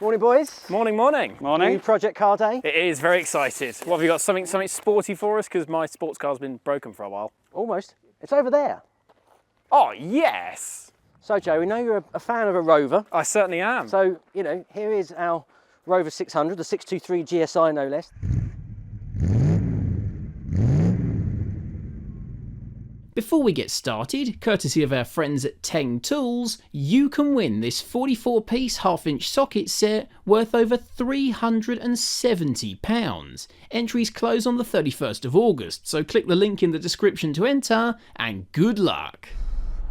Morning, boys. Morning, morning. Morning. New project car day. It is, very excited. What have you got? Something sporty for us? Because my sports car's been broken for a while. Almost. It's over there. Oh, yes. So, Joe, we know you're a fan of a Rover. I certainly am. So, you know, here is our Rover 600, the 623 GSI, no less. Before we get started, courtesy of our friends at Teng Tools, you can win this 44-piece half-inch socket set worth over £370. Entries close on the 31st of August, so click the link in the description to enter, and good luck.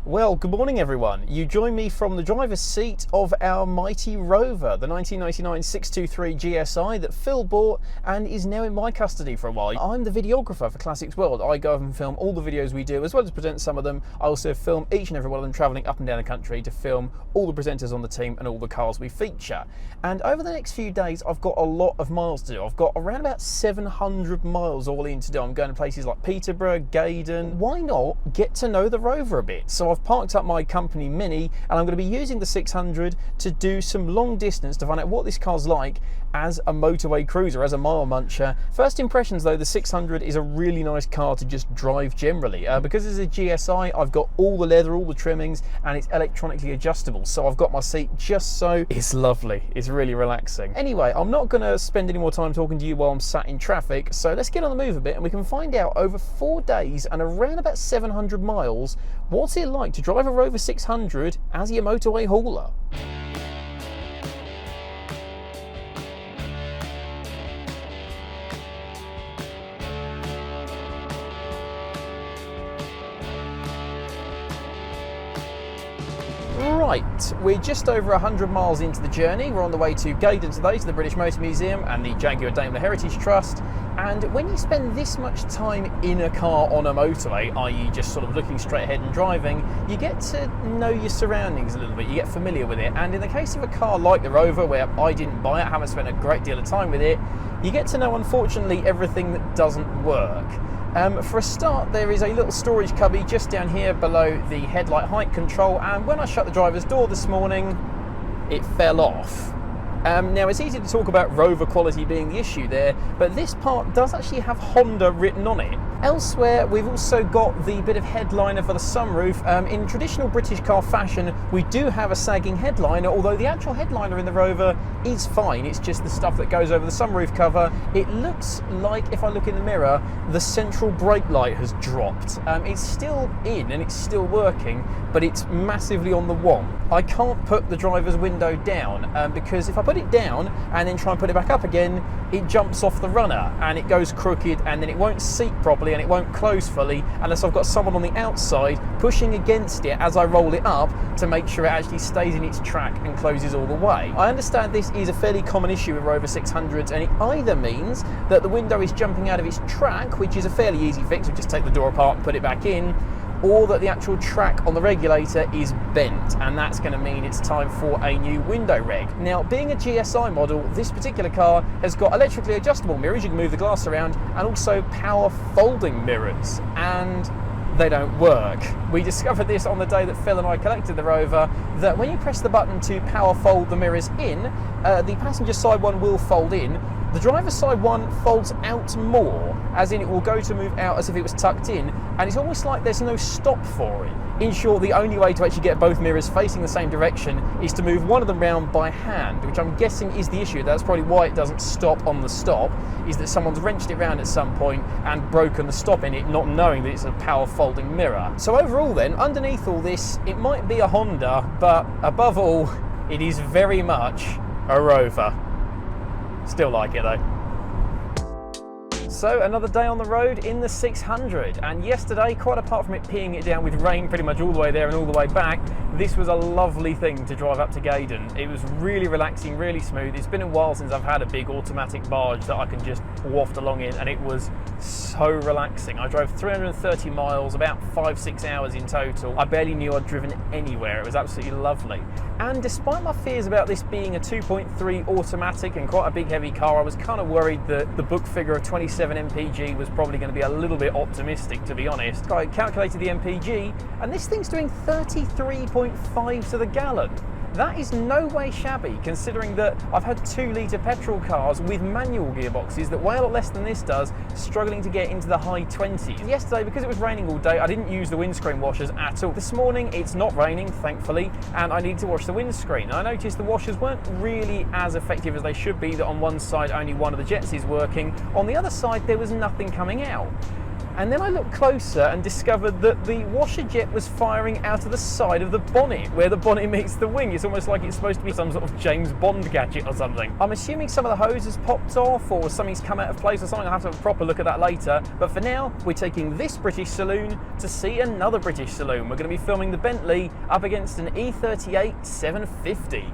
Well, good morning everyone. You join me from the driver's seat of our mighty Rover, the 1999 623 GSI that Phil bought and is now in my custody for a while. I'm the videographer for Classics World. I go and film all the videos we do as well as present some of them. I also film each and every one of them travelling up and down the country to film all the presenters on the team and all the cars we feature. And over the next few days I've got a lot of miles to do. I've got around about 700 miles all in to do. I'm going to places like Peterborough, Gaydon. Why not get to know the Rover a bit? So I've parked up my company Mini and I'm going to be using the 600 to do some long distance to find out what this car's like as a motorway cruiser, as a mile muncher. First impressions though, the 600 is a really nice car to just drive generally. Because it's a GSI, I've got all the leather, all the trimmings, and it's electronically adjustable. So I've got my seat just so. It's lovely. It's really relaxing. Anyway, I'm not going to spend any more time talking to you while I'm sat in traffic. So let's get on the move a bit and we can find out over 4 days and around about 700 miles, what's it like to drive a Rover 600 as your motorway hauler. Right, we're just over 100 miles into the journey. We're on the way to Gaydon today, to the British Motor Museum and the Jaguar Daimler Heritage Trust. And when you spend this much time in a car on a motorway, i.e. just sort of looking straight ahead and driving, you get to know your surroundings a little bit, you get familiar with it. And in the case of a car like the Rover, where I didn't buy it, haven't spent a great deal of time with it, you get to know, unfortunately, everything that doesn't work. For a start, there is a little storage cubby just down here below the headlight height control, and when I shut the driver's door this morning, it fell off. Now, it's easy to talk about Rover quality being the issue there, but this part does actually have Honda written on it. Elsewhere, we've also got the bit of headliner for the sunroof. In traditional British car fashion, we do have a sagging headliner, although the actual headliner in the Rover is fine. It's just the stuff that goes over the sunroof cover. It looks like, if I look in the mirror, the central brake light has dropped. It's still in and it's still working, but it's massively on the womp. I can't put the driver's window down because if I put it down and then try and put it back up again, it jumps off the runner and it goes crooked, and then it won't seat properly and it won't close fully unless I've got someone on the outside pushing against it as I roll it up to make sure it actually stays in its track and closes all the way. I understand this is a fairly common issue with Rover 600s, and it either means that the window is jumping out of its track, which is a fairly easy fix, we just take the door apart and put it back in, or that the actual track on the regulator is bent, and that's going to mean it's time for a new window reg. Now, being a GSI model, this particular car has got electrically adjustable mirrors, you can move the glass around, and also power folding mirrors, and they don't work. We discovered this on the day that Phil and I collected the Rover, that when you press the button to power fold the mirrors in, the passenger side one will fold in, the driver's side one folds out more, as in it will go to move out as if it was tucked in, and it's almost like there's no stop for it. In short, the only way to actually get both mirrors facing the same direction is to move one of them round by hand, which I'm guessing is the issue. That's probably why it doesn't stop on the stop, is that someone's wrenched it round at some point and broken the stop in it, not knowing that it's a power folding mirror. So overall then, underneath all this, it might be a Honda, but above all, it is very much a Rover. Still like it though. So another day on the road in the 600, and yesterday, quite apart from it peeing it down with rain pretty much all the way there and all the way back, this was a lovely thing to drive up to Gaydon. It was really relaxing, really smooth. It's been a while since I've had a big automatic barge that I can just waft along in, and it was so relaxing. I drove 330 miles, about 5-6 hours in total. I barely knew I'd driven anywhere. It was absolutely lovely. And despite my fears about this being a 2.3 automatic and quite a big heavy car, I was kind of worried that the book figure of 27 mpg was probably going to be a little bit optimistic, to be honest. I calculated the mpg and this thing's doing 33.5 to the gallon. That is no way shabby, considering that I've had 2-litre petrol cars with manual gearboxes that weigh a lot less than this does, struggling to get into the high 20s. Yesterday, because it was raining all day, I didn't use the windscreen washers at all. This morning, it's not raining, thankfully, and I need to wash the windscreen. I noticed the washers weren't really as effective as they should be, that on one side only one of the jets is working, on the other side there was nothing coming out. And then I looked closer and discovered that the washer jet was firing out of the side of the bonnet, where the bonnet meets the wing. It's almost like it's supposed to be some sort of James Bond gadget or something. I'm assuming some of the hose has popped off, or something's come out of place or something. I'll have to have a proper look at that later. But for now, we're taking this British saloon to see another British saloon. We're going to be filming the Bentley up against an E38 750.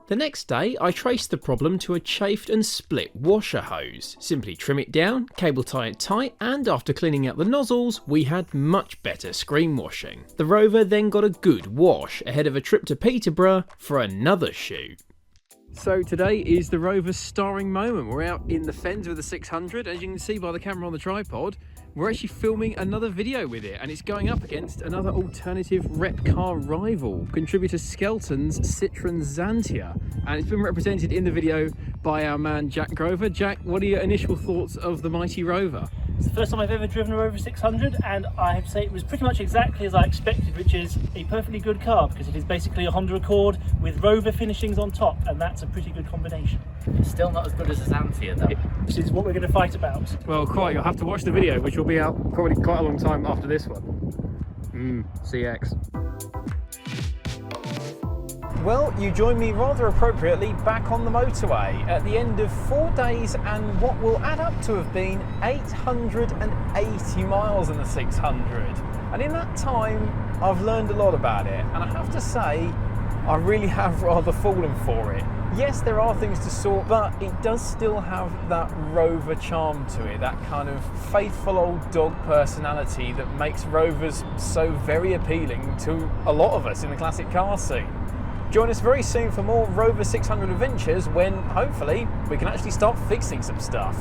The next day, I traced the problem to a chafed and split washer hose. Simply trim it down, cable tie it tight, and after cleaning out the nozzles, we had much better screen washing. The Rover then got a good wash ahead of a trip to Peterborough for another shoot. So today is the Rover's starring moment. We're out in the fens with the 600. As you can see by the camera on the tripod, we're actually filming another video with it, and it's going up against another alternative rep car rival, contributor Skelton's Citroen Xantia, and it's been represented in the video by our man Jack Grover. Jack, what are your initial thoughts of the mighty Rover? It's the first time I've ever driven a Rover 600, and I have to say it was pretty much exactly as I expected, which is a perfectly good car because it is basically a Honda Accord with Rover finishings on top, and that's a pretty good combination. It's still not as good as a Xantia though. Which is what we're going to fight about. Well, quite. You'll have to watch the video, which will be out probably quite a long time after this one. CX. Well, you join me rather appropriately back on the motorway at the end of 4 days and what will add up to have been 880 miles in the 600. And in that time, I've learned a lot about it, and I have to say, I really have rather fallen for it. Yes, there are things to sort, but it does still have that Rover charm to it, that kind of faithful old dog personality that makes Rovers so very appealing to a lot of us in the classic car scene. Join us very soon for more Rover 600 adventures when, hopefully, we can actually start fixing some stuff.